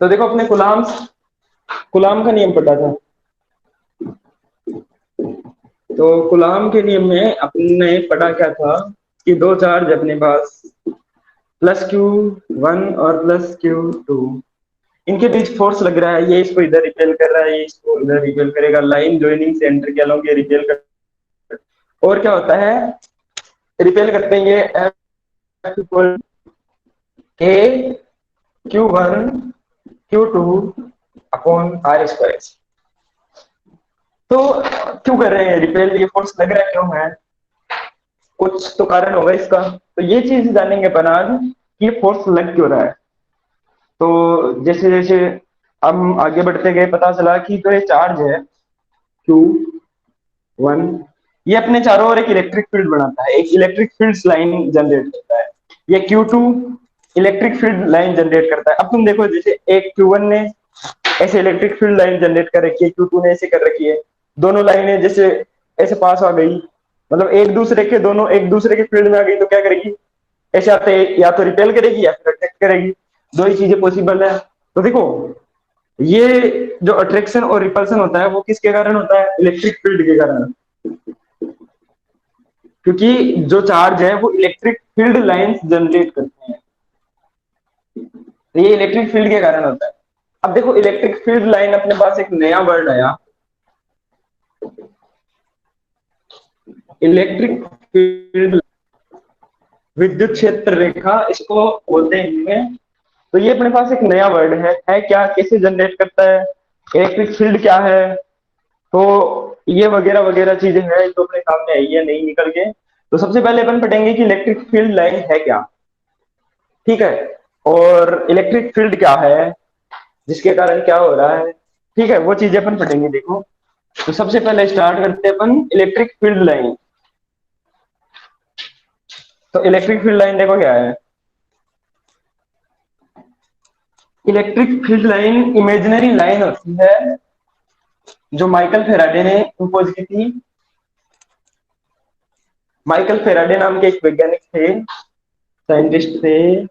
तो देखो अपने कुलाम कुलाम का नियम पढ़ा था। तो कुलाम के नियम में अपने पढ़ा क्या था कि दो चार्ज अपने पास प्लस क्यू वन और प्लस क्यू टू, इनके बीच फोर्स लग रहा है, ये इसको इधर रिपेल कर रहा है, ये इसको इधर रिपेल करेगा, लाइन ज्वाइनिंग सेंटर के अलोंग ये रिपेल कर। और क्या होता है, रिपेल करते हैं ये F equal A Q one Q two upon are square. तो क्यों कर रहे हैं रिपेल, ये फोर्स लग रहा है क्यों है, कुछ तो कारण होगा इसका। तो ये चीज जानेंगे अपन आज कि ये फोर्स लग क्यों रहा है। तो जैसे जैसे हम आगे बढ़ते गए पता चला कि जो ये चार्ज है क्यू वन, ये अपने चारों ओर एक इलेक्ट्रिक फील्ड बनाता है, एक इलेक्ट्रिक फील्ड लाइन जनरेट करता है। ये Q two electric field line generate करता है। अब तुम देखो जैसे एक क्यू वन ने ऐसे इलेक्ट्रिक फील्ड लाइन जनरेट कर रखी है, क्यू टू ने ऐसे कर रखी है, दोनों लाइनें जैसे ऐसे पास आ गई, मतलब एक दूसरे के दोनों एक दूसरे के फील्ड में आ गई, तो क्या करेगी, ऐसे आते या तो रिपेल करेगी या फिर अट्रैक्ट करेगी, दो ही चीजें पॉसिबल है। तो देखो ये जो अट्रैक्शन और रिपल्सन होता है वो किसके कारण होता है, इलेक्ट्रिक फील्ड के कारण। क्योंकि जो चार्ज है वो इलेक्ट्रिक फील्ड लाइंस जनरेट करते हैं, तो ये इलेक्ट्रिक फील्ड के कारण होता है। अब देखो इलेक्ट्रिक फील्ड लाइन अपने पास एक नया वर्ड आया, इलेक्ट्रिक फील्ड, विद्युत क्षेत्र रेखा इसको बोलते हैं हिंदी में। तो ये अपने पास एक नया वर्ड है क्या, कैसे जनरेट करता है, इलेक्ट्रिक फील्ड क्या है, तो ये वगैरह वगैरह चीजें हैं जो अपने सामने आई है नहीं निकल के। तो सबसे पहले अपन पढ़ेंगे कि इलेक्ट्रिक फील्ड लाइन है क्या, ठीक है, और इलेक्ट्रिक फील्ड क्या है, जिसके कारण क्या हो रहा है, ठीक है, वो चीजें अपन पढ़ेंगे। देखो तो सबसे पहले स्टार्ट करते हैं अपन इलेक्ट्रिक फील्ड लाइन। तो इलेक्ट्रिक फील्ड लाइन देखो क्या है, electric field line imaginary line होती है जो माइकल फेराडे ने इंपोज की थी। माइकल फेराडे नाम के एक वैज्ञानिक थे, साइंटिस्ट थे,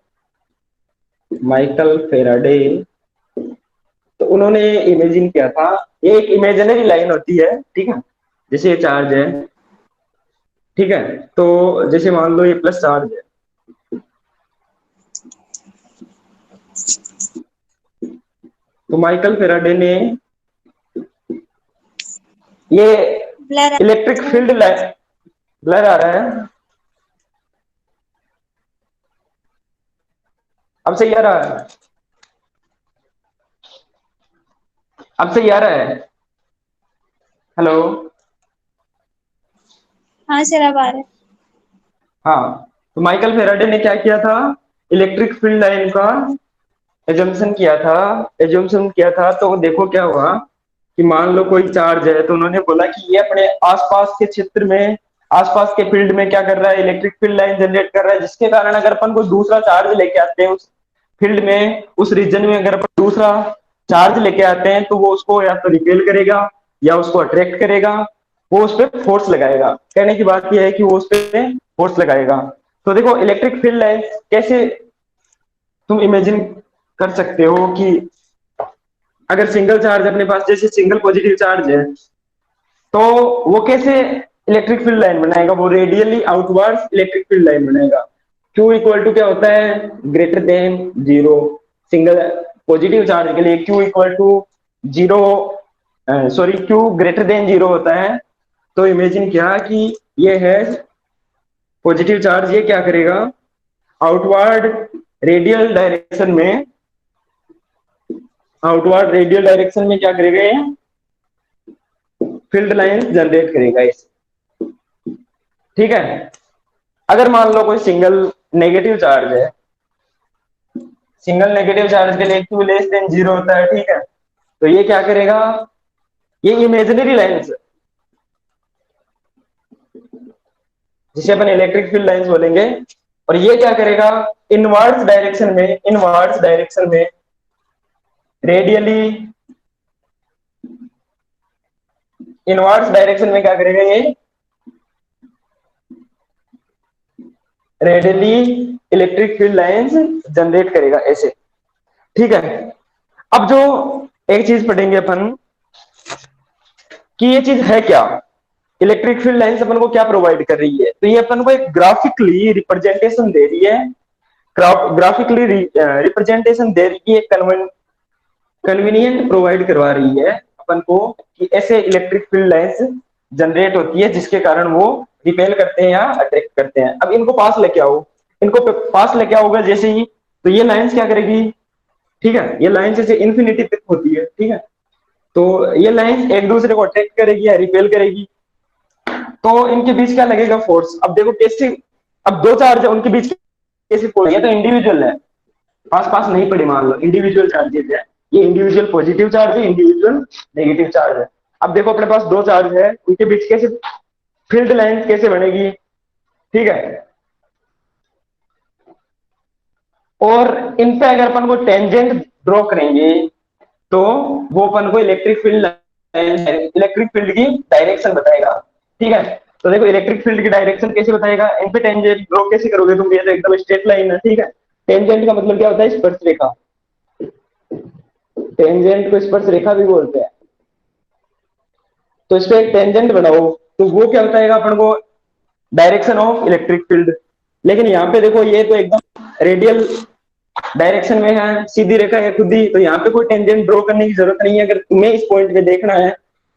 माइकल फेराडे। तो उन्होंने इमेजिन किया था, ये एक इमेजिनरी लाइन होती है, ठीक है, जैसे ये चार्ज है, ठीक है, तो जैसे मान लो ये प्लस चार्ज है, तो माइकल फेराडे ने ये blur electric field line, blur आ रहा है, अब सही आ रहा है, अब सही आ रहा है, हेलो, हाँ सर अब आ रहा है। हाँ। तो माइकल फेराडे ने क्या किया था, इलेक्ट्रिक फील्ड लाइन का एजम्पशन किया था। तो देखो क्या हुआ कि मान लो कोई चार्ज है, तो उन्होंने बोला कि ये अपने आसपास के क्षेत्र में, आसपास के फील्ड में क्या कर रहा है, इलेक्ट्रिक फील्ड लाइन जनरेट कर रहा है, जिसके कारण अगर अपन कोई दूसरा चार्ज लेके आते हैं उस फील्ड में, उस रीजन में अगर अपन दूसरा चार्ज लेके आते हैं, तो वो उसको या तो रिपेल करेगा या उसको अट्रैक्ट करेगा, वो उस पर फोर्स लगाएगा। कहने की बात यह है कि वो उस पर फोर्स लगाएगा। तो देखो इलेक्ट्रिक फील्ड लाइन कैसे तुम इमेजिन कर सकते हो कि अगर सिंगल चार्ज अपने पास, जैसे सिंगल पॉजिटिव चार्ज है, तो वो कैसे इलेक्ट्रिक फील्ड लाइन बनाएगा, वो radially outwards electric field line बनाएगा। क्यू इक्वल टू क्या होता है, greater than zero, single positive charge के लिए Q equal to zero, sorry Q greater than zero होता है। तो इमेजिन किया कि ये है पॉजिटिव चार्ज, ये क्या करेगा, आउटवर्ड रेडियल डायरेक्शन में, आउटवर्ड रेडियल डायरेक्शन में क्या करेगा, ये फील्ड लाइन जनरेट करेगा इस, ठीक है। अगर मान लो कोई सिंगल नेगेटिव चार्ज है, सिंगल नेगेटिव चार्ज के लिए क्यू लेस देन जीरो होता है, ठीक है, तो ये क्या करेगा, ये इमेजिनरी लाइंस जिसे अपन इलेक्ट्रिक फील्ड लाइंस बोलेंगे, और ये क्या करेगा, इनवर्ड्स डायरेक्शन में रेडियली, इनवर्ड्स डायरेक्शन में क्या करेगा, ये radially electric field lines generate करेगा ऐसे, ठीक है। अब जो एक चीज पढ़ेंगे अपन कि ये चीज है क्या, इलेक्ट्रिक फील्ड लाइंस अपन को क्या प्रोवाइड कर रही है। तो ये अपन को एक ग्राफिकली रिप्रेजेंटेशन दे रही है, ग्राफिकली रिप्रेजेंटेशन दे रही है, कन्वीनियंट प्रोवाइड करवा रही है अपन को कि ऐसे इलेक्ट्रिक फील्ड लाइंस जनरेट होती है जिसके कारण वो रिपेल करते हैं या अट्रैक्ट करते हैं। अब इनको पास लेके आओ, इनको पास लेके आओगे जैसे ही, तो ये लाइंस क्या करेगी, ठीक है, ये लाइंस जैसे इन्फिनिटी तक होती है, ठीक है, तो ये लाइंस एक दूसरे को अट्रैक्ट करेगी या रिपेल करेगी, तो इनके बीच क्या लगेगा, फोर्स। अब देखो कैसे, अब दो चार्ज है उनके बीच कैसे फोर्स, ये तो इंडिविजुअल है, पास पास नहीं पड़े, मान लो इंडिविजुअल चार्जेस है, ये इंडिविजुअल पॉजिटिव चार्ज है, इंडिविजुअल नेगेटिव चार्ज है। अब देखो अपने पास दो चार्ज है, उनके बीच कैसे फील्ड लाइन कैसे बनेगी, ठीक है, और इन पे अगर अपन को टेंजेंट ड्रॉ करेंगे तो वो अपन को इलेक्ट्रिक फील्ड, इलेक्ट्रिक फील्ड की डायरेक्शन बताएगा, ठीक है। तो देखो इलेक्ट्रिक फील्ड की डायरेक्शन कैसे बताएगा, इन पे टेंजेंट ड्रॉ कैसे करोगे तुम, ये तो एकदम स्ट्रेट लाइन है, ठीक है। टेंजेंट का मतलब क्या होता है, स्पर्श रेखा, टेंजेंट को स्पर्श रेखा भी बोलते हैं। तो इस पे एक टेंजेंट बनाओ तो वो क्या बताएगा अपन को, डायरेक्शन ऑफ इलेक्ट्रिक फील्ड। लेकिन यहाँ पे देखो ये तो एकदम रेडियल डायरेक्शन में है, सीधी रेखा है खुद ही, तो यहाँ पे कोई टेंजेंट ड्रॉ करने की जरूरत नहीं है। अगर तुम्हें इस पॉइंट पे देखना है,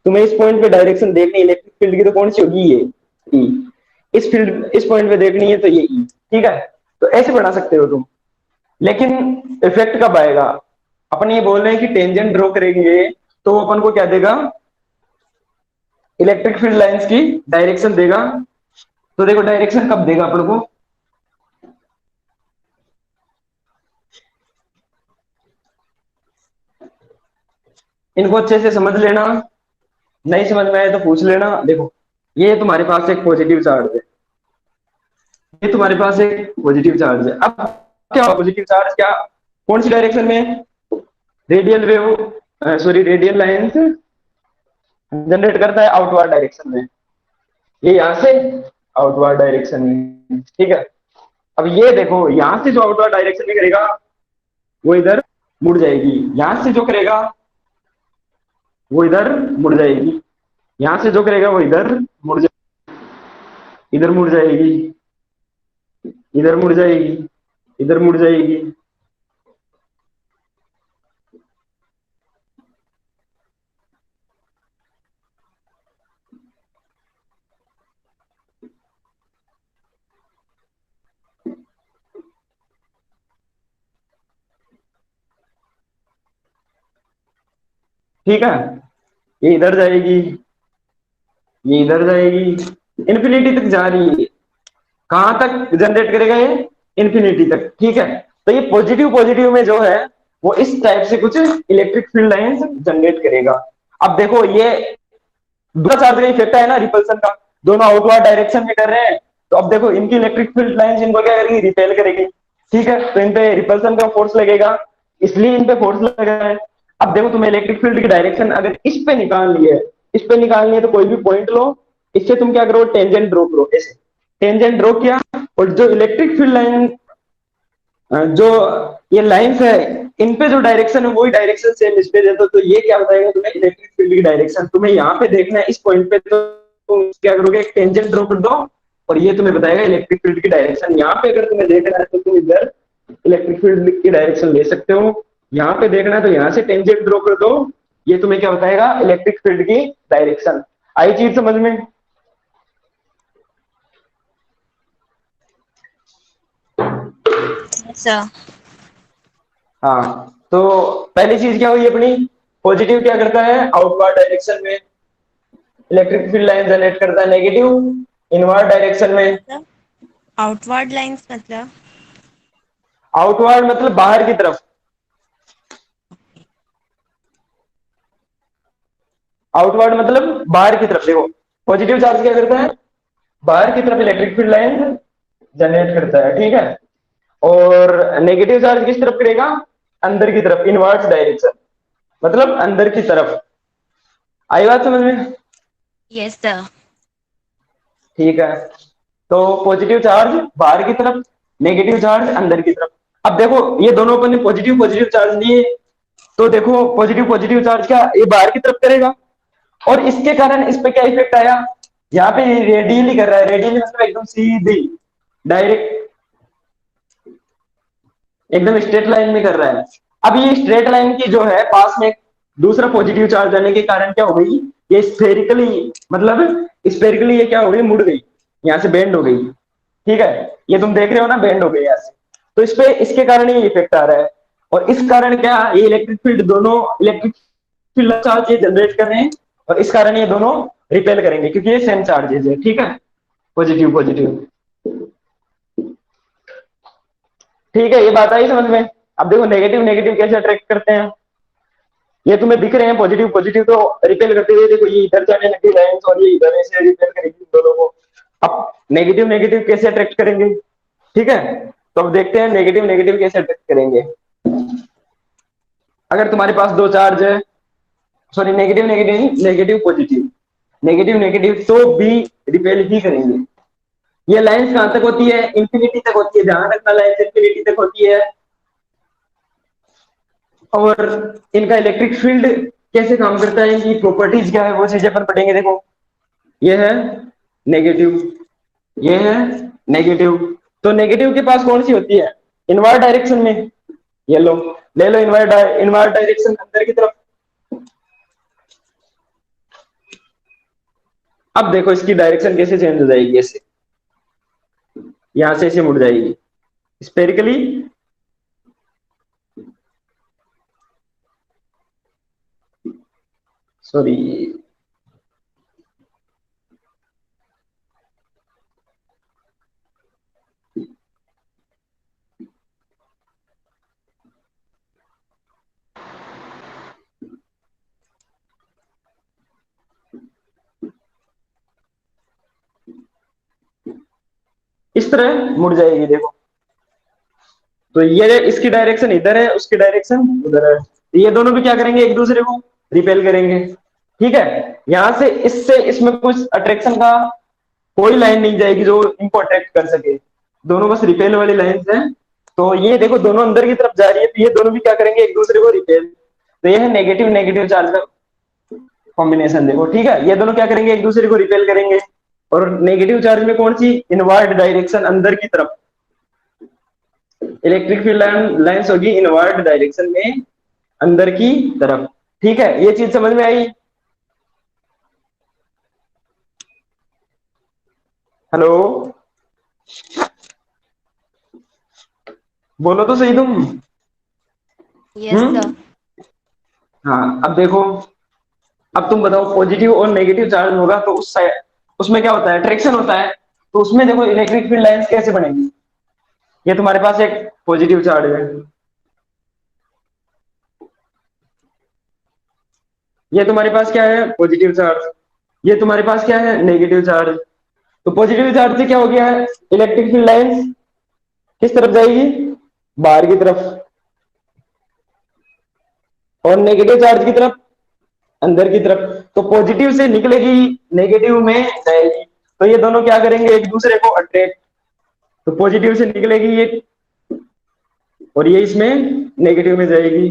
तुम्हें इस पॉइंट पे डायरेक्शन देखनी है इलेक्ट्रिक फील्ड की, तो कौन सी होगी, ये ई। इस फील्ड इस पॉइंट पे देखनी है तो ये ई, ठीक है। तो ऐसे बना सकते हो तुम। लेकिन इफेक्ट कब आएगा, अपन ये बोल रहे हैं कि टेंजेंट ड्रॉ करेंगे तो अपन को क्या देगा, इलेक्ट्रिक फील्ड लाइंस की डायरेक्शन देगा। तो देखो डायरेक्शन कब देगा अपन को, इनको अच्छे से समझ लेना, नहीं समझ में आए तो पूछ लेना। देखो ये तुम्हारे पास एक पॉजिटिव चार्ज है, ये तुम्हारे पास एक पॉजिटिव चार्ज है। अब क्या पॉजिटिव चार्ज क्या, कौन सी डायरेक्शन में, radial wave, sorry radial lines generate करता है आउटवर्ड डायरेक्शन में, ये यहां से आउटवर्ड डायरेक्शन में, ठीक है। अब ये देखो यहां से जो आउटवर्ड डायरेक्शन में करेगा वो इधर मुड़ जाएगी, यहां से जो करेगा वो इधर मुड़ जाएगी, यहां से जो करेगा वो इधर मुड़ जाएगी, इधर मुड़ जाएगी, इधर मुड़ जाएगी, इधर मुड़ जाएगी। ठीक है, ये इधर जाएगी, ये इधर जाएगी, इन्फिनिटी तक जा रही है। कहां तक जनरेट करेगा ये, इन्फिनिटी तक, ठीक है। तो ये पॉजिटिव पॉजिटिव में जो है वो इस टाइप से कुछ इलेक्ट्रिक फील्ड लाइंस जनरेट करेगा। अब देखो ये दूसरा चार्ज का इफेक्ट है ना रिपल्सन का, दोनों आउटवर्ड डायरेक्शन में कर रहे हैं, तो अब देखो इनकी इलेक्ट्रिक फील्ड लाइंस इनको क्या करेगी, रिपेल करेगी, ठीक है। तो इन पे रिपल्सन का फोर्स लगेगा, इसलिए इन पे फोर्स लगा है। अब देखो तुम्हें इलेक्ट्रिक फील्ड की डायरेक्शन अगर इस पे निकालनी है, इस पे निकालनी है तो कोई भी पॉइंट लो, इससे तुम क्या करो, टेंजेंट ड्रॉ करो, ऐसे टेंजेंट ड्रॉ किया, और जो इलेक्ट्रिक फील्ड लाइन, जो ये लाइंस है, इन पे जो डायरेक्शन है वही डायरेक्शन सेम इस पे दे दो, तो ये क्या बताएगा तुम्हें, इलेक्ट्रिक फील्ड की डायरेक्शन। तुम्हें यहाँ पे देखना है इस पॉइंट पे, तो तुम क्या करोगे, एक टेंजेंट ड्रॉ कर दो और ये तुम्हें बताएगा इलेक्ट्रिक फील्ड की डायरेक्शन। यहाँ पे अगर तुम्हें देखना है तो तुम इधर इलेक्ट्रिक फील्ड की डायरेक्शन ले सकते हो, यहाँ पे देखना है तो यहाँ से टेंजेंट ड्रॉ कर दो, ये तुम्हें क्या बताएगा, इलेक्ट्रिक फील्ड की डायरेक्शन। आई चीज समझ में। सर। हाँ, तो पहली चीज क्या हुई अपनी, पॉजिटिव क्या करता है, आउटवर्ड डायरेक्शन में इलेक्ट्रिक फील्ड लाइन जनरेट करता है, नेगेटिव इनवर्ड डायरेक्शन में। आउटवर्ड लाइंस मतलब, आउटवर्ड मतलब बाहर की तरफ, आउटवर्ड मतलब बाहर की तरफ। देखो पॉजिटिव चार्ज क्या करता है, बाहर की तरफ इलेक्ट्रिक फील्ड लाइन जनरेट करता है, ठीक है। और नेगेटिव चार्ज किस तरफ करेगा, अंदर की तरफ, इनवर्स डायरेक्शन, मतलब अंदर की तरफ। आई बात समझ में। Yes sir. ठीक है, तो पॉजिटिव चार्ज बाहर की तरफ, नेगेटिव चार्ज अंदर की तरफ। अब देखो ये दोनों अपन ने पॉजिटिव पॉजिटिव चार्ज लिए, तो देखो पॉजिटिव पॉजिटिव चार्ज क्या ये बाहर की तरफ करेगा, और इसके कारण इस पे क्या इफेक्ट आया, यहाँ पे रेडियली कर रहा है, रेडियली मतलब एकदम सीधी डायरेक्ट एकदम स्ट्रेट लाइन में कर रहा है। अब ये स्ट्रेट लाइन की जो है पास में दूसरा पॉजिटिव चार्ज आने के कारण क्या हो गई, ये स्फेरिकली मतलब स्फेरिकली ये क्या हो गई, मुड़ गई, यहाँ से बेंड हो गई। ठीक है, ये तुम देख रहे हो ना, बेंड हो गई यहाँ से। तो इस पे इसके कारण ये इफेक्ट आ रहा है, और इस कारण क्या, ये इलेक्ट्रिक फील्ड दोनों इलेक्ट्रिक फील्ड चार्ज ये जनरेट कर रहे हैं, और इस कारण ये दोनों रिपेल करेंगे क्योंकि ये सेम चार्जेज है। ठीक है, पॉजिटिव पॉजिटिव। ठीक है, ये बात आई समझ में। अब देखो नेगेटिव नेगेटिव कैसे अट्रैक्ट करते हैं, ये तुम्हें दिख रहे हैं पॉजिटिव पॉजिटिव तो रिपेल करते हुए, देखो ये इधर जाने लगी लाइंस और ये इधर ऐसे रिपेल करेगी इन दोनों को। अब नेगेटिव नेगेटिव कैसे अट्रैक्ट करेंगे, ठीक है, तो अब देखते हैं नेगेटिव नेगेटिव कैसे अट्रैक्ट करेंगे। अगर तुम्हारे पास दो चार्ज है, sorry negative negative negative positive, negative negative तो भी रिपेल ही करेंगे। ये लाइंस कहां तक होती है, इंफिनिटी तक होती है, जहां तक ना लाइंस इंफिनिटी तक होती है। और इनका इलेक्ट्रिक फील्ड कैसे काम करता है, इनकी प्रॉपर्टीज क्या है, वो चीजें अपन पढ़ेंगे। देखो ये है नेगेटिव, ये है नेगेटिव, तो नेगेटिव के पास कौन सी होती है, इनवर्ट डायरेक्शन में, ये लो, ले लो इनवर्ट इनवर्ट डायरेक्शन अंदर की तरफ। अब देखो इसकी डायरेक्शन कैसे चेंज हो जाएगी, ऐसे यहां से ऐसे मुड़ जाएगी स्पेरिकली। सॉरी, इस तरह मुड़ जाएगी देखो। तो ये इसकी डायरेक्शन इधर है, उसकी डायरेक्शन उधर है, तो ये दोनों भी क्या करेंगे, एक दूसरे को रिपेल करेंगे। ठीक है, यहां से इससे इसमें कुछ अट्रैक्शन का कोई लाइन नहीं जाएगी जो इनको अट्रैक्ट कर सके, दोनों बस रिपेल वाली लाइन है। तो ये देखो दोनों अंदर की तरफ जा रही है, तो ये दोनों भी क्या करेंगे, एक दूसरे को रिपेल। तो ये है नेगेटिव नेगेटिव चार्ज का कॉम्बिनेशन। देखो ठीक है, ये दोनों क्या करेंगे, एक दूसरे को रिपेल करेंगे। और नेगेटिव चार्ज में कौन सी, इनवर्ट डायरेक्शन अंदर की तरफ, इलेक्ट्रिक फील्ड लाइंस होगी इनवर्ट डायरेक्शन में अंदर की तरफ। ठीक है, ये चीज समझ में आई। हेलो, बोलो तो सही तुम। Yes, sir. हाँ, अब देखो, अब तुम बताओ पॉजिटिव और नेगेटिव चार्ज होगा तो उस साइड उसमें क्या होता है, अट्रैक्शन होता है। तो उसमें देखो इलेक्ट्रिक फील्ड लाइंस कैसे बनेगी, ये तुम्हारे पास एक पॉजिटिव चार्ज है, ये तुम्हारे पास क्या है, पॉजिटिव चार्ज, ये तुम्हारे पास क्या है, नेगेटिव चार्ज। तो पॉजिटिव चार्ज से क्या हो गया है, इलेक्ट्रिक फील्ड लाइंस किस तरफ जाएगी, बाहर की तरफ, और नेगेटिव चार्ज की तरफ अंदर की तरफ। तो पॉजिटिव से निकलेगी, नेगेटिव में जाएगी, तो ये दोनों क्या करेंगे, एक दूसरे को अट्रैक्ट। तो पॉजिटिव से निकलेगी ये, और ये इसमें नेगेटिव में जाएगी।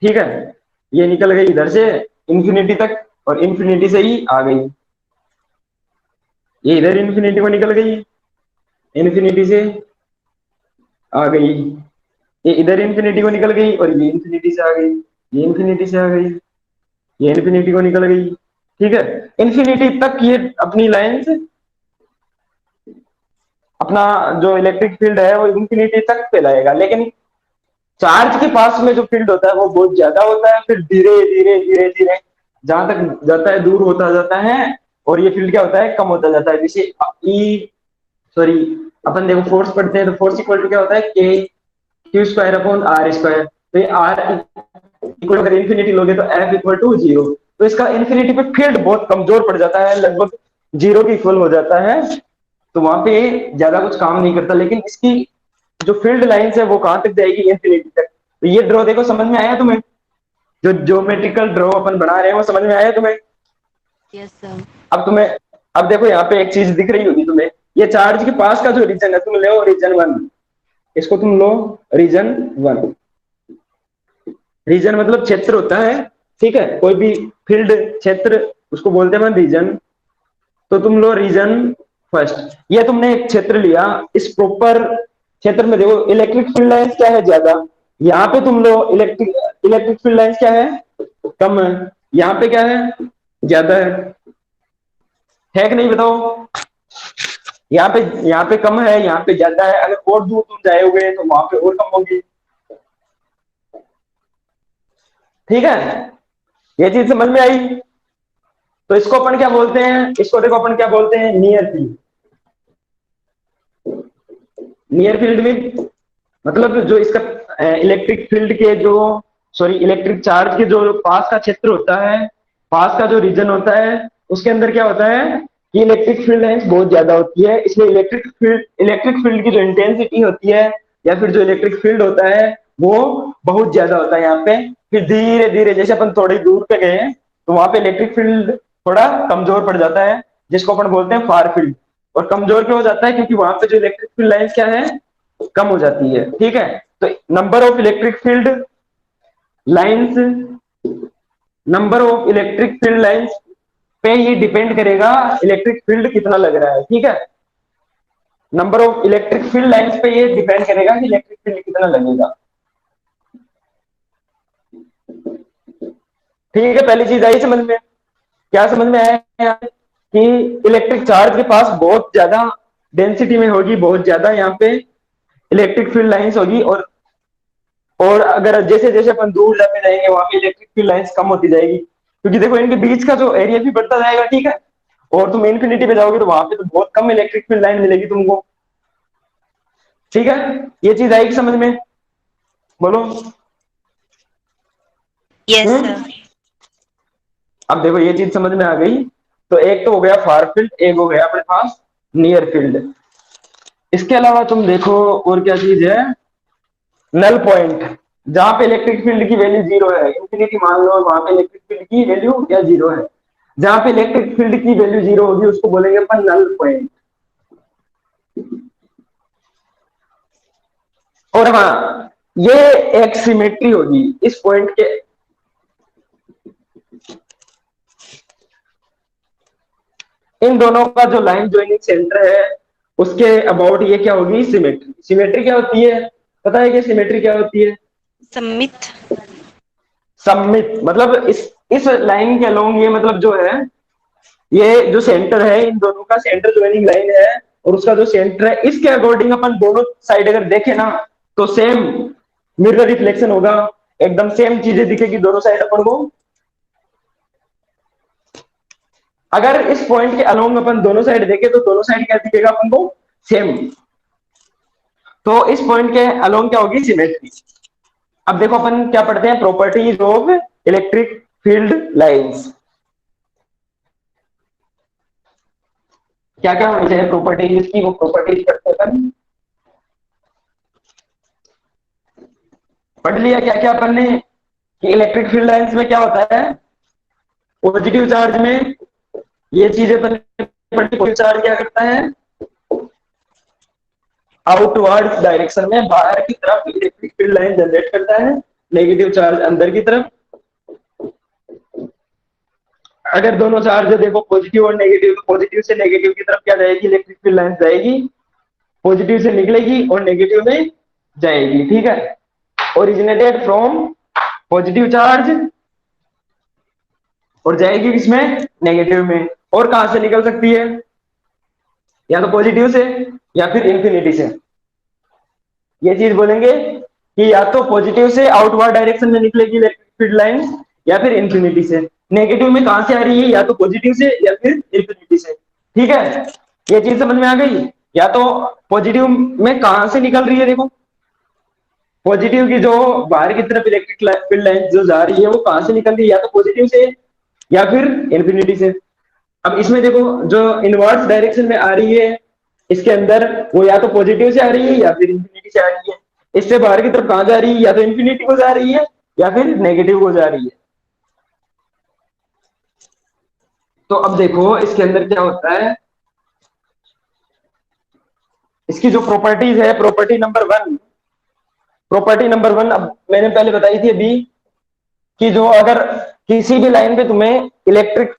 ठीक है, ये निकल गई इधर से इंफिनिटी तक, और इंफिनिटी से ही आ गई, ये इधर इंफिनिटी को निकल गई, इंफिनिटी से आ गई, ये इधर इंफिनिटी को निकल गई, और ये इंफिनिटी से आ गई, ये इंफिनिटी से आ गई, ये इंफिनिटी को निकल गई। ठीक है, इंफिनिटी तक ये अपनी लाइन से अपना जो इलेक्ट्रिक फील्ड है वो इंफिनिटी तक फैलाएगा, लेकिन चार्ज के पास में जो फील्ड होता है वो बहुत ज्यादा होता है, फिर धीरे धीरे धीरे धीरे जहां तक जाता है दूर होता जाता है, और ये फील्ड क्या होता है, कम होता जाता है। जैसे ई सॉरी, अपन देखो फोर्स पढ़ते हैं, तो फोर्स इक्वल टू क्या होता है, K Q square upon are square. तो ये आर इक्वल, अगर इन्फिनिटी लोगे तो एफ इक्वल टू जीरो। तो इसका इन्फिनिटी पे फील्ड बहुत कमजोर पड़ जाता है, लगभग जीरो के इक्वल हो जाता है, तो वहां पे ज्यादा कुछ काम नहीं करता। लेकिन इसकी जो फील्ड लाइंस है वो कहां तक जाएगी, इंफिनिटी तक। तो ये ड्रॉ देखो समझ में आया तुम्हें, जो ज्योमेट्रिकल ड्रॉ अपन बना रहे हैं वो समझ में आया तुम्हें। Yes, sir. अब तुम्हें, अब देखो यहाँ पे एक चीज दिख रही होगी तुम्हें, ये चार्ज के पास का जो रीजन है, तुम ले रीजन वन, इसको तुम लो रीजन 1। रीजन मतलब क्षेत्र होता है, ठीक है, कोई भी फील्ड क्षेत्र उसको बोलते हैं रीजन। तो तुम लो रीजन फर्स्ट। ये तुमने एक क्षेत्र लिया, इस प्रॉपर क्षेत्र में देखो इलेक्ट्रिक फील्ड लाइंस क्या है, ज्यादा। यहाँ पे तुम लो इलेक्ट्रिक इलेक्ट्रिक फील्ड लाइंस क्या है, कम है। यहाँ पे क्या है, ज्यादा है कि नहीं बताओ। यहाँ पे कम है, यहाँ पे ज्यादा है। अगर और दूर तुम जाओगे तो वहां पे और कम होगी, ठीक है। ये चीज समझ में आई। तो इसको अपन क्या बोलते हैं, इसको देखो अपन क्या बोलते हैं, नियर फील्ड। नियर फील्ड में मतलब जो इसका इलेक्ट्रिक फील्ड के जो, सॉरी इलेक्ट्रिक चार्ज के जो पास का क्षेत्र होता है, पास का जो रीजन होता है, उसके अंदर क्या होता है कि इलेक्ट्रिक फील्ड लाइंस बहुत ज्यादा होती है। इसलिए इलेक्ट्रिक फील्ड की जो इंटेंसिटी होती है या फिर जो इलेक्ट्रिक फील्ड होता है वो बहुत ज्यादा होता है यहाँ पे। फिर धीरे धीरे जैसे अपन थोड़ी दूर पे गए तो वहां पे इलेक्ट्रिक फील्ड थोड़ा कमजोर पड़ जाता है, जिसको अपन बोलते हैं फार फील्ड। और कमजोर क्यों हो जाता है, क्योंकि वहां पे जो इलेक्ट्रिक फील्ड लाइंस क्या है, कम हो जाती है, ठीक है। तो number of electric field lines, number of electric field lines पे ये डिपेंड करेगा इलेक्ट्रिक फील्ड कितना लग रहा है, ठीक है। Number of electric field lines पे ये डिपेंड करेगा कि इलेक्ट्रिक फील्ड कितना लगेगा, ठीक है। पहली चीज आई समझ में। क्या समझ में आया कि इलेक्ट्रिक चार्ज के पास बहुत ज्यादा डेंसिटी में होगी, बहुत ज्यादा यहाँ पे इलेक्ट्रिक फील्ड लाइंस होगी। और अगर जैसे जैसे अपन दूर जाते जाएंगे वहां पे इलेक्ट्रिक फील्ड लाइंस कम होती जाएगी, क्योंकि देखो इनके बीच का जो एरिया भी बढ़ता जाएगा, ठीक है। और तुम इन्फिनिटी पे जाओगे तो वहां पे तो बहुत कम इलेक्ट्रिक फील्ड लाइन मिलेगी तुमको, ठीक है। ये चीज आएगी समझ में, बोलो। Yes, हम्म। sir. अब देखो ये चीज समझ में आ गई। तो एक तो हो गया फार फील्ड, एक हो गया अपने पास नियर फील्ड। इसके अलावा तुम देखो और क्या चीज है, नल पॉइंट। जहां पे इलेक्ट्रिक फील्ड की वैल्यू जीरो है, इंफिनिटी मान लो, वहां पे इलेक्ट्रिक फील्ड की वैल्यू क्या जीरो है। जहां पे इलेक्ट्रिक फील्ड की वैल्यू जीरो होगी उसको बोलेंगे अपन नल पॉइंट। और हाँ, ये एक सिमेट्री होगी इस पॉइंट के, इन दोनों का जो लाइन ज्वाइनिंग सेंटर है उसके अबाउट ये क्या होगी, सिमेट्री। सिमेट्री क्या होती है, पता है कि सिमेट्री क्या होती है। Submit. सममित मतलब इस लाइन के अलोंग ये मतलब जो है, ये जो सेंटर है इन दोनों का सेंटर ज्वाइनिंग लाइन है, और उसका जो सेंटर है इसके अकॉर्डिंग अपन दोनों साइड अगर देखें ना तो सेम मिरर रिफ्लेक्शन होगा, एकदम सेम चीजें दिखेगी दोनों साइड अपन को। अगर इस पॉइंट के अलोंग अपन दोनों साइड देखें तो दोनों साइड क्या दिखेगा अपन को, सेम। तो इस पॉइंट के अलोंग क्या होगी, सिमेट्री। अब देखो अपन क्या पढ़ते हैं, properties of electric field lines. क्या क्या होनी चाहिए प्रॉपर्टीज की, वो प्रॉपर्टीज पढ़ते हैं अपन। पढ़ लिया क्या क्या अपन ने कि इलेक्ट्रिक फील्ड लाइंस में क्या होता है, पॉजिटिव चार्ज में ये चीजें अपन ने पढ़ी। पॉजिटिव चार्ज क्या करता है, आउटवर्ड डायरेक्शन में बाहर की तरफ इलेक्ट्रिक फील्ड लाइन जनरेट करता है, नेगेटिव चार्ज अंदर की तरफ। अगर दोनों चार्ज देखो पॉजिटिव और नेगेटिव, तो पॉजिटिव से नेगेटिव की तरफ क्या जाएगी, इलेक्ट्रिक फील्ड लाइन जाएगी, पॉजिटिव से निकलेगी और नेगेटिव में जाएगी, ठीक है। ओरिजिनेटेड फ्रॉम पॉजिटिव चार्ज और जाएगी किसमें, नेगेटिव में। और कहां से निकल सकती है, या तो पॉजिटिव से या फिर इंफिनिटी से। ये चीज बोलेंगे कि या तो पॉजिटिव से आउटवर्ड डायरेक्शन में निकलेगी इलेक्ट्रिक फील्ड लाइन, या फिर इंफिनिटी से। नेगेटिव में कहां से आ रही है, या तो पॉजिटिव से या फिर इंफिनिटी से, ठीक है। ये चीज समझ में आ गई। या तो पॉजिटिव में कहां से निकल रही है, देखो पॉजिटिव की जो बाहर की तरफ इलेक्ट्रिक फील्ड लाइन जो जा रही है वो कहां से निकल रही है, या तो पॉजिटिव से या फिर इंफिनिटी से। अब इसमें देखो जो इनवर्स डायरेक्शन में आ रही है इसके अंदर, वो या तो पॉजिटिव से आ रही है या फिर इंफिनिटी से आ रही है। इससे बाहर की तरफ कहां जा रही है, या तो इंफिनिटी को जा रही है या फिर नेगेटिव को जा रही है। तो अब देखो इसके अंदर क्या होता है, इसकी जो प्रॉपर्टीज है, प्रॉपर्टी नंबर 1, प्रॉपर्टी नंबर 1 अब मैंने पहले बताई थी अभी, कि जो अगर किसी भी लाइन पे तुम्हें इलेक्ट्रिक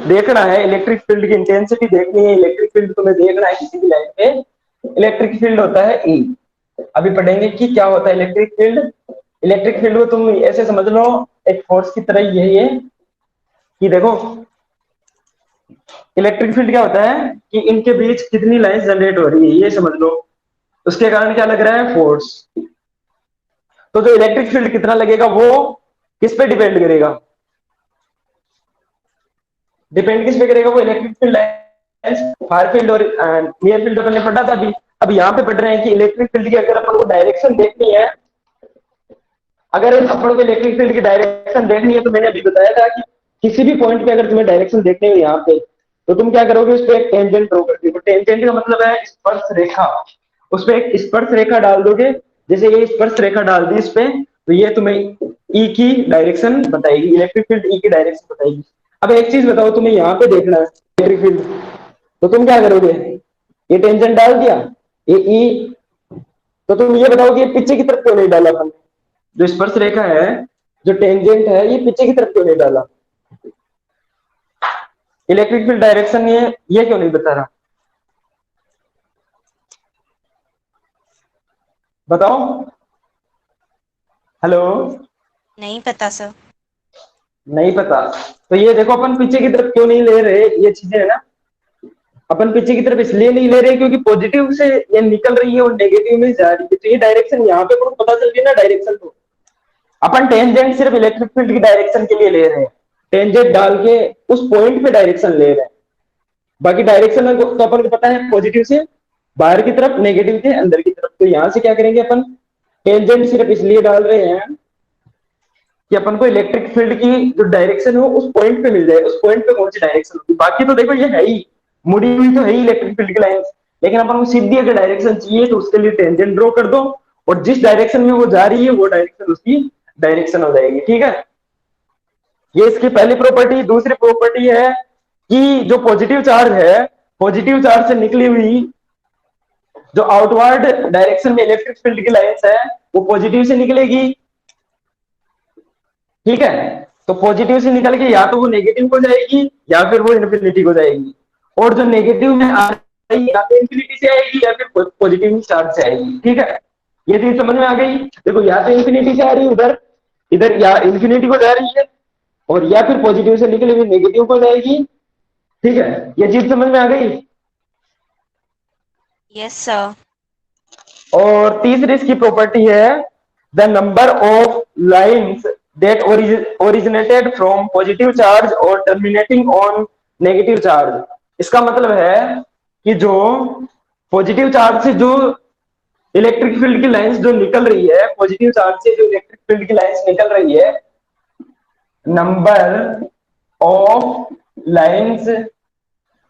देखना है, इलेक्ट्रिक फील्ड की इंटेंसिटी देखनी है, इलेक्ट्रिक फील्ड तुम्हें देखना है किसी भी लाइन पे, इलेक्ट्रिक फील्ड होता है ई। अभी पढ़ेंगे कि क्या होता है इलेक्ट्रिक फील्ड। इलेक्ट्रिक फील्ड को तुम ऐसे समझ लो, एक फोर्स की तरह यही है कि देखो, इलेक्ट्रिक फील्ड क्या होता है कि इनके बीच कितनी लाइन जनरेट हो रही है ये समझ लो, उसके कारण क्या लग रहा है, फोर्स। तो जो इलेक्ट्रिक फील्ड कितना लगेगा वो किस पे डिपेंड करेगा, डिपेंड किस पे करेगा, वो इलेक्ट्रिक फील्ड फार फील्ड और नियर फील्ड अपन ने पढ़ा था अभी। अब यहाँ पे पढ़ रहे हैं कि इलेक्ट्रिक फील्ड की अगर अपन को डायरेक्शन देखनी है, अगर अपन को इलेक्ट्रिक फील्ड की डायरेक्शन देखनी है, तो मैंने अभी बताया था कि किसी भी पॉइंट पे अगर तुम्हें डायरेक्शन देखनी है यहाँ पे, तो तुम क्या करोगे, उस पर एक टेंजेंट ड्रॉ कर दोगे। टेंजेंट का मतलब है स्पर्श रेखा, उस पर एक स्पर्श रेखा डाल दोगे। जैसे ये स्पर्श रेखा डाल दी इस पे, तो ये तुम्हें ई की डायरेक्शन बताएगी, इलेक्ट्रिक फील्ड ई की डायरेक्शन बताएगी। अब एक चीज बताओ, तुम्हें यहाँ पे देखना है इलेक्ट्रिक फील्ड, तो तुम क्या करोगे, ये टेंजेंट डाल दिया, ये ई, तो तुम ये बताओ कि ये पीछे की तरफ क्यों नहीं डाला हमने, जो स्पर्श रेखा है, जो टेंजेंट है, ये पीछे की तरफ क्यों नहीं डाला, इलेक्ट्रिक फील्ड डायरेक्शन ये क्यों नहीं बता रहा, बताओ। हेलो, नहीं पता सर। नहीं पता। तो ये देखो, अपन पीछे की तरफ क्यों नहीं ले रहे, ये चीजें है ना, अपन पीछे की तरफ इसलिए नहीं ले रहे क्योंकि पॉजिटिव से ये निकल रही है और नेगेटिव में जा रही है, तो ये डायरेक्शन यहाँ पे अपन को पता चल गई ना डायरेक्शन। तो अपन टेंजेंट सिर्फ इलेक्ट्रिक फील्ड की डायरेक्शन के लिए ले रहे हैं, टेंजेंट डाल के उस पॉइंट पे डायरेक्शन ले रहे हैं। बाकी डायरेक्शन तो अपन को पता है, पॉजिटिव से बाहर की तरफ, नेगेटिव से अंदर की तरफ। तो यहां से क्या करेंगे अपन, टेंजेंट सिर्फ इसलिए डाल रहे हैं कि अपन को इलेक्ट्रिक फील्ड की जो डायरेक्शन हो उस पॉइंट पे मिल जाए, उस पॉइंट पे कौन सी डायरेक्शन होगी। बाकी तो देखो ये है ही, मुड़ी हुई तो है ही इलेक्ट्रिक फील्ड की लाइन, लेकिन अपन को सीधी अगर डायरेक्शन चाहिए तो उसके लिए टेंजेंट ड्रॉ कर दो, और जिस डायरेक्शन में वो जा रही है वो डायरेक्शन उसकी डायरेक्शन हो जाएगी। ठीक है, ये इसकी पहली प्रॉपर्टी। दूसरी प्रॉपर्टी है कि जो पॉजिटिव चार्ज है, पॉजिटिव चार्ज से निकली हुई जो आउटवर्ड डायरेक्शन में इलेक्ट्रिक फील्ड की लाइंस है, वो पॉजिटिव से निकलेगी। ठीक है, तो पॉजिटिव से निकल के या तो वो नेगेटिव को जाएगी या फिर वो इन्फिनिटी को जाएगी, और जो नेगेटिव में आ रही है या तो इन्फिनिटी से आएगी या फिर पॉजिटिव चार्ज से आएगी। ठीक है, ये चीज समझ में आ गई। देखो, या तो इन्फिनिटी से आ रही है उधर, इधर या इन्फिनिटी को जा रही है, और या फिर पॉजिटिव से निकली हुई नेगेटिव को जाएगी। ठीक है, ये चीज समझ में आ गई। Yes sir. और तीसरी इसकी प्रॉपर्टी है the number of lines that originated from positive charge और terminating on negative charge। इसका मतलब है कि जो पॉजिटिव चार्ज से जो इलेक्ट्रिक फील्ड की लाइंस जो निकल रही है, पॉजिटिव चार्ज से जो इलेक्ट्रिक फील्ड की लाइंस निकल रही है, number of lines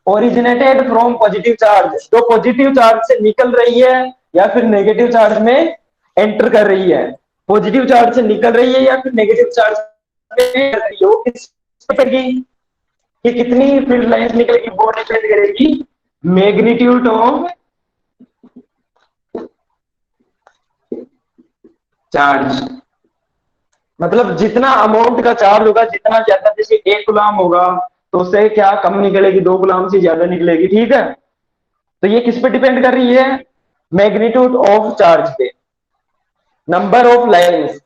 originated from positive charge, जो पॉजिटिव चार्ज से निकल रही है या फिर नेगेटिव चार्ज में एंटर कर रही है, पॉजिटिव चार्ज से निकल रही है या फिर नेगेटिव चार्ज में एंटर कर रही है, वो किस पे करेगी, कि कितनी फील्ड लाइंस निकलेगी, वो डिपेंड करेगी मैग्नीट्यूड ऑफ चार्ज। मतलब जितना अमाउंट का चार्ज होगा, जितना ज्यादा, जैसे 1 गुलाम होगा तो उससे क्या कम निकलेगी, 2 गुलाम से ज्यादा निकलेगी। ठीक है, तो ये किस पे डिपेंड कर रही है, मैग्नीट्यूड ऑफ चार्ज पे। Number of lines,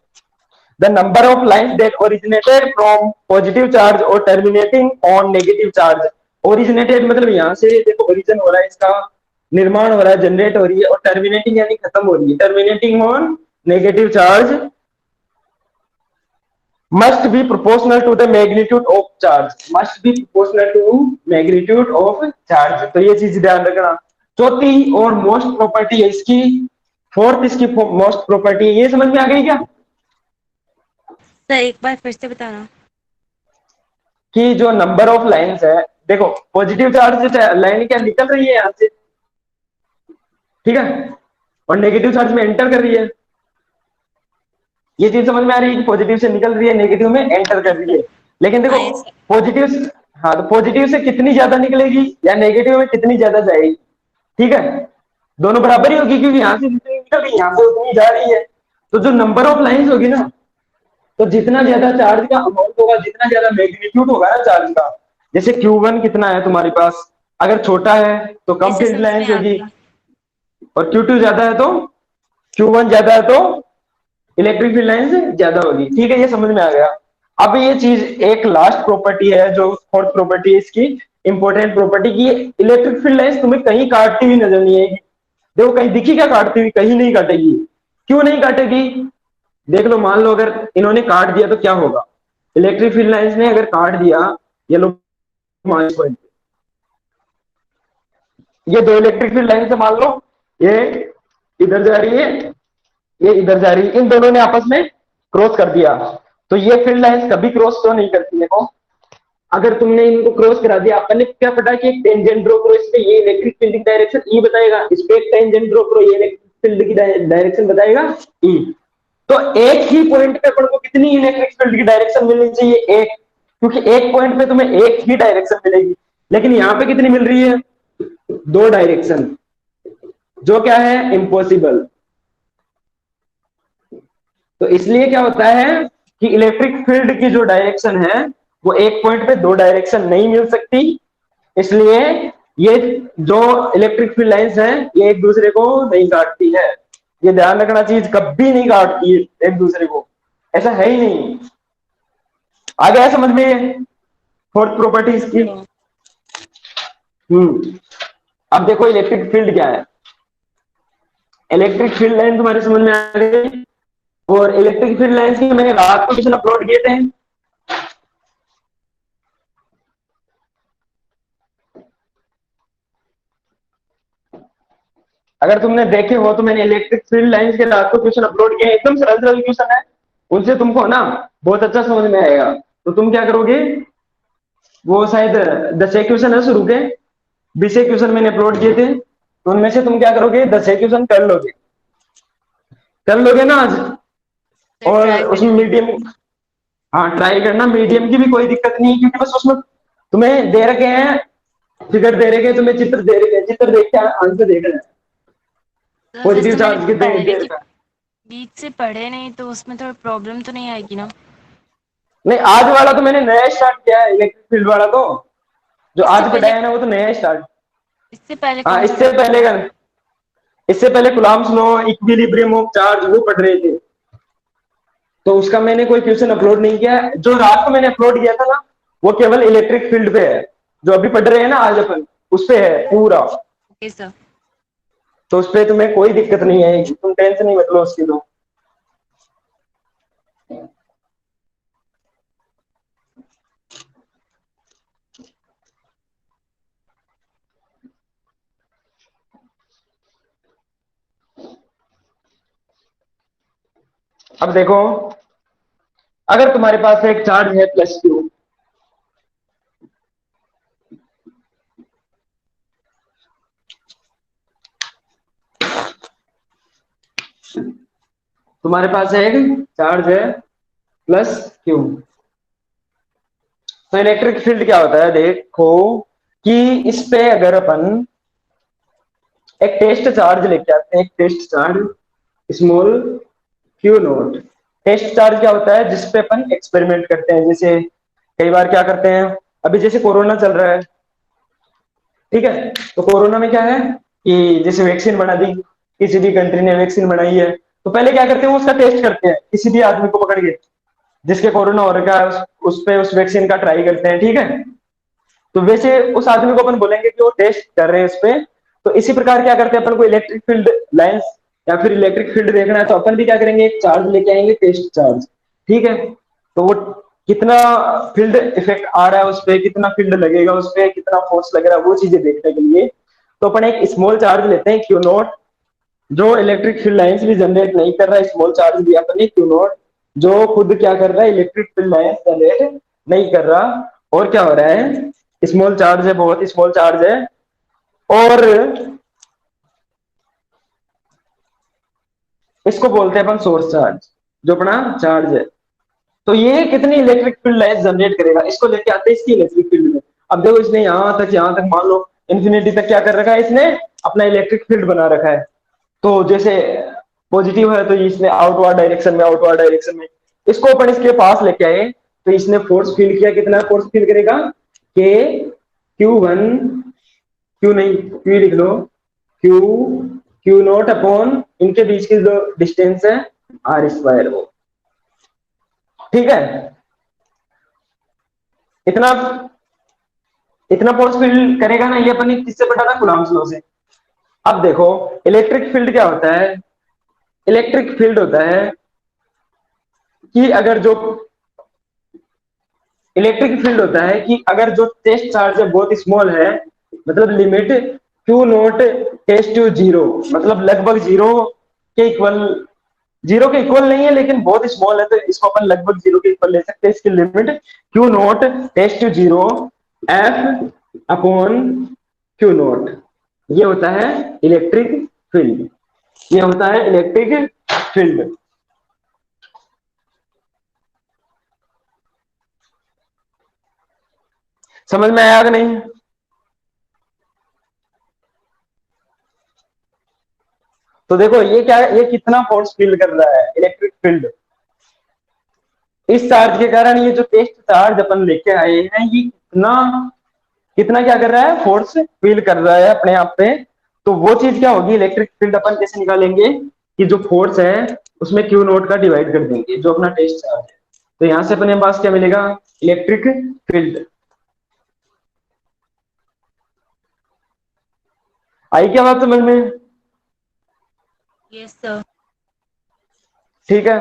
the number of lines that originated from positive charge और terminating on negative charge. Originated मतलब यहां से देखो ओरिजिन हो रहा है, इसका निर्माण हो रहा है, जनरेट हो रही है, और टर्मिनेटिंग यानी खत्म हो रही है, terminating on negative charge must be proportional to the magnitude of charge, must be proportional to magnitude of charge। तो ये चीज ध्यान रखना। चौथी और मोस्ट प्रॉपर्टी है इसकी, फोर्थ इसकी मोस्ट प्रॉपर्टी, ये समझ में आ गई क्या, सर एक बार फिर से बताना। कि जो नंबर ऑफ लाइंस है, देखो पॉजिटिव चार्ज से लाइन क्या निकल रही है यहां से, ठीक है, और नेगेटिव चार्ज में एंटर कर रही है, ये चीज समझ में आ रही है कि पॉजिटिव से निकल रही है, नेगेटिव में एंटर कर रही है। लेकिन देखो हाँ यस सर। पॉजिटिव, हाँ तो पॉजिटिव से कितनी ज्यादा निकलेगी या नेगेटिव में कितनी ज्यादा जाएगी, ठीक है, दोनों बराबर ही होगी, क्योंकि यहाँ से जितनी निकल रही है यहाँ से उतनी जा रही है। तो जो नंबर ऑफ लाइंस होगी ना, तो जितना ज्यादा चार्ज का अमाउंट होगा, जितना ज्यादा मैग्नीट्यूड होगा ना चार्ज का, जैसे Q1 कितना है तुम्हारे पास, अगर छोटा है तो कम इसे फील्ड समझ में लाइंस आ होगी, गया। और Q2 ज्यादा है तो Q1 ज्यादा है तो इलेक्ट्रिक फील्ड लाइंस ज्यादा होगी। ठीक है, ये समझ में आ गया। अब ये चीज एक लास्ट प्रॉपर्टी है, जो फोर्थ प्रॉपर्टी है इसकी, इंपॉर्टेंट प्रॉपर्टी की, इलेक्ट्रिक फील्ड लाइंस तुम्हें कहीं काटती हुई नजर नहीं आएगी। देखो कहीं दिखी क्या काटती हुई? कहीं नहीं काटेगी। क्यों नहीं काटेगी? देख लो, मान लो अगर इन्होंने काट दिया तो क्या होगा, इलेक्ट्रिक फील्ड लाइंस ने अगर काट दिया, ये लो माइनस पॉइंट, ये दो इलेक्ट्रिक फील्ड लाइन से मान लो, ये इधर जा रही है, ये इधर जा रही है, इन दोनों ने आपस में क्रॉस कर दिया, तो ये फील्ड लाइंस कभी क्रॉस तो नहीं करती। देखो अगर तुमने इनको क्रॉस करा दिया, अपन ने क्या पता कि एक टेंजेंट ड्रॉ करो इस पे, ये इलेक्ट्रिक फील्ड की डायरेक्शन ई बताएगा, इस पे एक टेंजेंट ड्रॉ करो, ये इलेक्ट्रिक फील्ड की डायरेक्शन बताएगा ई। तो एक ही पॉइंट पे अपन को कितनी इलेक्ट्रिक फील्ड की डायरेक्शन मिलनी चाहिए? एक, क्योंकि एक पॉइंट पे तुम्हें एक ही डायरेक्शन मिलेगी, लेकिन यहाँ पे कितनी मिल रही है? दो डायरेक्शन, जो क्या है, इम्पॉसिबल। तो इसलिए क्या होता है कि इलेक्ट्रिक फील्ड की जो डायरेक्शन है, वो एक पॉइंट पे दो डायरेक्शन नहीं मिल सकती। इसलिए ये जो इलेक्ट्रिक फील्ड लाइंस हैं, ये एक दूसरे को नहीं काटती है। ये ध्यान रखना, चीज कभी नहीं काटती है एक दूसरे को, ऐसा है ही नहीं। आ गया समझ में फोर्थ प्रॉपर्टी इसकी? चलो। अब देखो इलेक्ट्रिक फील्ड क्या है। इलेक्ट्रिक फील्ड लाइन तुम्हारे समझ में आ गई, और इलेक्ट्रिक फील्ड लाइन की मैंने रात को क्वेश्चन अपलोड किए थे। अगर तुमने देखे हो तो मैंने इलेक्ट्रिक फील्ड लाइंस के रात को क्वेश्चन अपलोड किए हैं, एकदम सरल सरल क्वेश्चन है, उनसे तुमको ना बहुत अच्छा समझ में आएगा। तो तुम क्या करोगे, वो शायद 10 क्वेश्चन है शुरू के, 20 क्वेश्चन मैंने अपलोड किए थे, तो उनमें से तुम क्या करोगे, 10 क्वेश्चन कर लोगे, कर लोगे ना आज? तो और ट्राई उसमें करेंगे। मीडियम, हाँ ट्राई करना, मीडियम की भी कोई दिक्कत नहीं है, क्योंकि बस उसमें तुम्हें दे रखे हैं, फिगर दे रखे हैं, तुम्हें चित्र दे रखे हैं, चित्र देख के आंसर देखना है, तो पॉजिटिव जैसे मैंने चार्ज के दे पहले की रखा है। बीच से पढ़े नहीं, तो उसमें थोड़ा प्रॉब्लम तो नहीं आएगी ना? नहीं, आज वाला तो मैंने नया स्टार्ट किया है, इलेक्ट्रिक फील्ड वाला तो, जो इससे आज पहले पढ़ाया है ना वो तो नया स्टार्ट। इससे पहले हाँ कौन सा इससे टॉपिक पहले था? का, इससे पहले Coulomb's law, equilibrium of charge, वो पढ़ रहे थे, तो उसका मैंने कोई क्वेश्चन अपलोड नहीं किया है। जो रात को मैंने अपलोड किया था ना, वो केवल इलेक्ट्रिक फील्ड पे है, जो अभी पढ़ रहे हैं ना आज अपन, उस पे है पूरा। Okay sir. तो उस पे तुम्हें कोई दिक्कत नहीं आएगी, तुम टेंशन नहीं मत लो उसकी। तो अब देखो, अगर तुम्हारे पास एक चार्ज है +Q, तुम्हारे पास एक चार्ज है +Q, तो इलेक्ट्रिक फील्ड क्या होता है, देखो कि इस पे अगर अपन एक टेस्ट चार्ज लेके आते हैं, एक test charge small Q0। Test charge क्या होता है, जिसपे अपन एक्सपेरिमेंट करते हैं, जैसे कई बार क्या करते हैं, अभी जैसे कोरोना चल रहा है, ठीक है, तो कोरोना में क्या है कि जैसे वैक्सीन बना दी, किसी भी कंट्री ने वैक्सीन बनाई है, तो पहले क्या करते हैं, उसका टेस्ट करते हैं, किसी भी आदमी को पकड़ के जिसके कोरोना हो रखा है, उस पे उस वैक्सीन का ट्राई करते हैं, ठीक है। तो वैसे उस आदमी को अपन बोलेंगे कि वो टेस्ट कर रहे हैं इस पे। तो इसी प्रकार क्या करते हैं, अपन को इलेक्ट्रिक फील्ड लाइंस या फिर इलेक्ट्रिक फील्ड देखना है, तो अपन भी क्या करेंगे, एक चार्ज लेके आएंगे, टेस्ट चार्ज, ठीक है। तो वो कितना फील्ड इफेक्ट आ रहा है उस पे, कितना फील्ड लगेगा उस पे, कितना फोर्स लग रहा है, वो चीजें देखने के लिए तो अपन एक स्मॉल चार्ज लेते हैं Q0, जो इलेक्ट्रिक फील्ड लाइंस भी जनरेट नहीं कर रहा है, स्मॉल चार्ज दिया अपन ने Q0, जो खुद क्या कर रहा है, इलेक्ट्रिक फील्ड लाइंस जनरेट नहीं कर रहा। और क्या हो रहा है, स्मॉल चार्ज है, बहुत स्मॉल चार्ज है, और इसको बोलते हैं अपन सोर्स चार्ज, जो अपना चार्ज है। तो ये कितनी इलेक्ट्रिक फील्ड लाइंस जनरेट करेगा, इसको लेके आते हैं इसकी इलेक्ट्रिक फील्ड में। अब देखो इसने यहां तक मान लो इन्फिनिटी तक क्या कर रखा है, इसने अपना इलेक्ट्रिक फील्ड बना रखा है। तो जैसे पॉजिटिव है तो इसने आउटवर्ड डायरेक्शन में, आउटवर्ड डायरेक्शन में इसको अपन इसके पास लेके आए तो इसने फोर्स फील किया। कितना फोर्स फील करेगा? के Q1, क्यू नहीं, क्यू लिख लो, क्यू क्यू नॉट अपॉन इनके बीच की जो डिस्टेंस है आर स्क्वायर वो। ठीक है, इतना इतना फोर्स फील करेगा ना, ये अपन किससे पढ़ा था? कूलम्ब्स लॉ से। अब देखो इलेक्ट्रिक फील्ड क्या होता है? इलेक्ट्रिक फील्ड होता है कि अगर जो इलेक्ट्रिक फील्ड होता है कि अगर जो टेस्ट चार्ज है बहुत स्मॉल है, मतलब limit Q naught test to zero, मतलब लगभग के इक्वल जीरो के इक्वल नहीं है लेकिन बहुत स्मॉल है, तो इसको अपन लगभग जीरो के इक्वल ले सकते हैं। इसकी limit Q naught test to zero F upon Q naught. ये होता है इलेक्ट्रिक फील्ड, ये होता है इलेक्ट्रिक फील्ड। समझ में आया कि नहीं? तो देखो ये क्या है, ये कितना फोर्स फील कर रहा है इलेक्ट्रिक फील्ड। इस चार्ज के कारण ये जो टेस्ट चार्ज अपन लेके आए हैं, ये कितना कितना क्या कर रहा है? फोर्स फील कर रहा है अपने आप पे। तो वो चीज क्या होगी? इलेक्ट्रिक फील्ड अपन कैसे निकालेंगे कि जो फोर्स है उसमें क्यू नोट का डिवाइड कर देंगे जो अपना टेस्ट चार्ज है। तो यहां से अपने पास क्या मिलेगा? Electric field. आई क्या बात समझ में? Yes sir. ठीक है,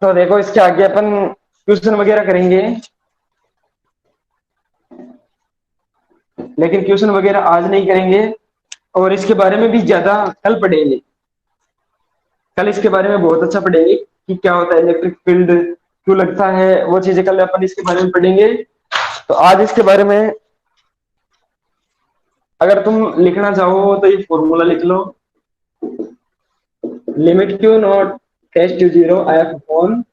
तो देखो इसके आगे अपन क्वेश्चन वगैरह करेंगे, लेकिन क्वेश्चन वगैरह आज नहीं करेंगे और इसके बारे में भी ज्यादा कल पढ़ेंगे। कल इसके बारे में बहुत अच्छा पढ़ेंगे कि क्या होता है इलेक्ट्रिक फील्ड, क्यों लगता है, वो चीजें कल अपन इसके बारे में पढ़ेंगे। तो आज इसके बारे में अगर तुम लिखना चाहो तो ये फॉर्मूला लिख लो, limit Q naught test to zero F upon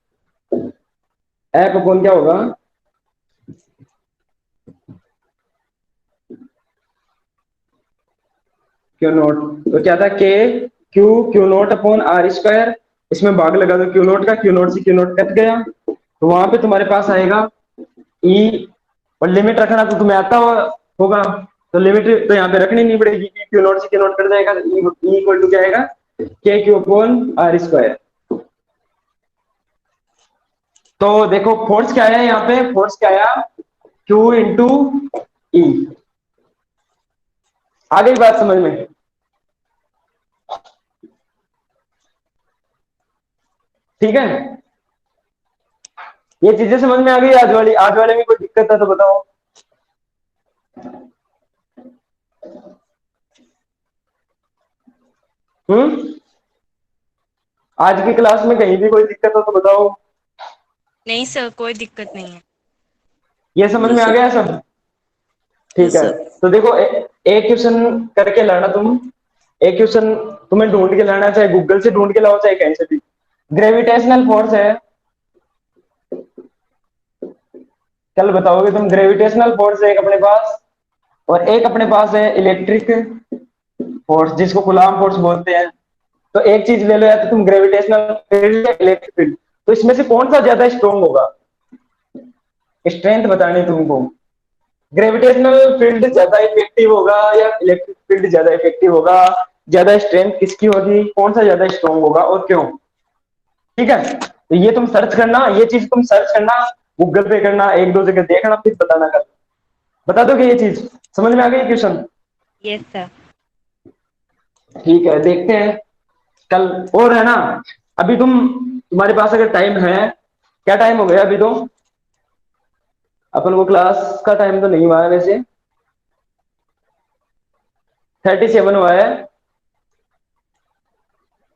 क्या होगा? Q naught. तो क्या था? K q naught upon are square, इसमें भाग लगा दो क्यू नॉट का, क्यू नॉट से क्यू नॉट कट गया, तो वहां पे तुम्हारे पास आएगा ई। और लिमिट रखना तो तुम्हें आता होगा, तो लिमिट तो यहाँ पे रखनी नहीं पड़ेगी, क्यू नॉट से क्यू नॉट कट जाएगा, ई इक्वल टू क्या आएगा? के क्यू अपॉन आर स्क्वायर। तो देखो फोर्स क्या आया यहाँ पे? फोर्स क्या आया? क्यू इंटू ई। आ गई बात समझ में? ठीक है, ये चीजें समझ में आ गई? आज वाले में कोई दिक्कत है तो बताओ। आज की क्लास में कहीं भी कोई दिक्कत हो तो बताओ। नहीं सर, कोई दिक्कत नहीं है। ये समझ में आ गया सब? ठीक यस है, सर। तो देखो एक क्वेश्चन करके लाना तुम। एक क्वेश्चन तुम्हें ढूंढ के लाना, चाहे गूगल से ढूंढ के लाओ चाहे कहीं से भी। ग्रेविटेशनल फोर्स है, कल बताओगे तुम। ग्रेविटेशनल फोर्स है एक अपने पास, और एक अपने पास है इलेक्ट्रिक फोर्स जिसको कूलॉम फोर्स बोलते हैं। तो एक चीज ले लो, या तो तुम ग्रेविटेशनल फील्ड या इलेक्ट्रिक फील्ड, तो इसमें से कौन सा ज्यादा स्ट्रॉन्ग होगा? स्ट्रेंथ बतानी तुमको। ग्रेविटेशनल फील्ड ज्यादा इफेक्टिव होगा या इलेक्ट्रिक फील्ड ज्यादा इफेक्टिव होगा? ज्यादा स्ट्रेंथ किसकी होगी? कौन सा ज्यादा स्ट्रॉन्ग होगा और क्यों? ठीक है, तो ये तुम सर्च करना, ये चीज तुम सर्च करना, गूगल पे करना, एक दो जगह देखना, फिर बताना। कर बता दोगे ये चीज? समझ में आ गई क्वेश्चन? Yes sir. ठीक है, देखते हैं कल। और है ना, अभी तुम्हारे पास अगर टाइम है, क्या टाइम हो गया अभी? तो अपन को क्लास का टाइम तो नहीं हुआ है वैसे, 37 हुआ है।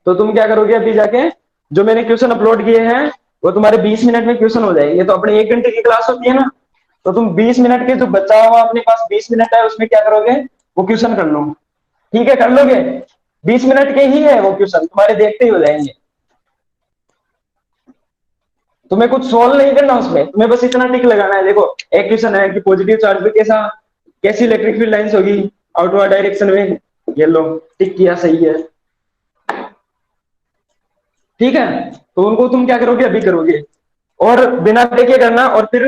तो तुम क्या करोगे अभी जाके, जो मैंने क्वेश्चन अपलोड किए हैं वो तुम्हारे 20 मिनट में क्वेश्चन हो जाएंगे। तो अपने 1 घंटे की क्लास होती है ना, तो तुम 20 मिनट के जो बचा हुआ अपने पास 20 मिनट है उसमें क्या करोगे? वो क्वेश्चन कर लो। ठीक है, कर लोगे? 20 मिनट के ही है वो क्वेश्चन, तुम्हारे देखते ही हो जाएंगे। तुम्हें कुछ सोल्व नहीं करना उसमें, तुम्हें बस इतना टिक लगाना है। देखो एक क्वेश्चन है कि पॉजिटिव चार्ज पे कैसी इलेक्ट्रिक फील्ड लाइंस होगी आउटवर्ड डायरेक्शन में। ये लो टिक किया, सही है। ठीक है, तो उनको तुम क्या करोगे, अभी करोगे और बिना देखे करना, और फिर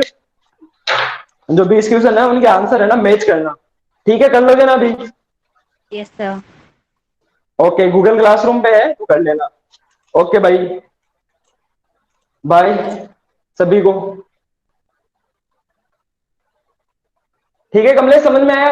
जो 20 क्वेश्चन है उनके आंसर है ना मैच करना। ठीक है, कर लोगे ना अभी? Yes sir. Okay, Google classroom पे है तो कर लेना। ओके भाई, बाय सभी को। ठीक है कमलेश, समझ में आया?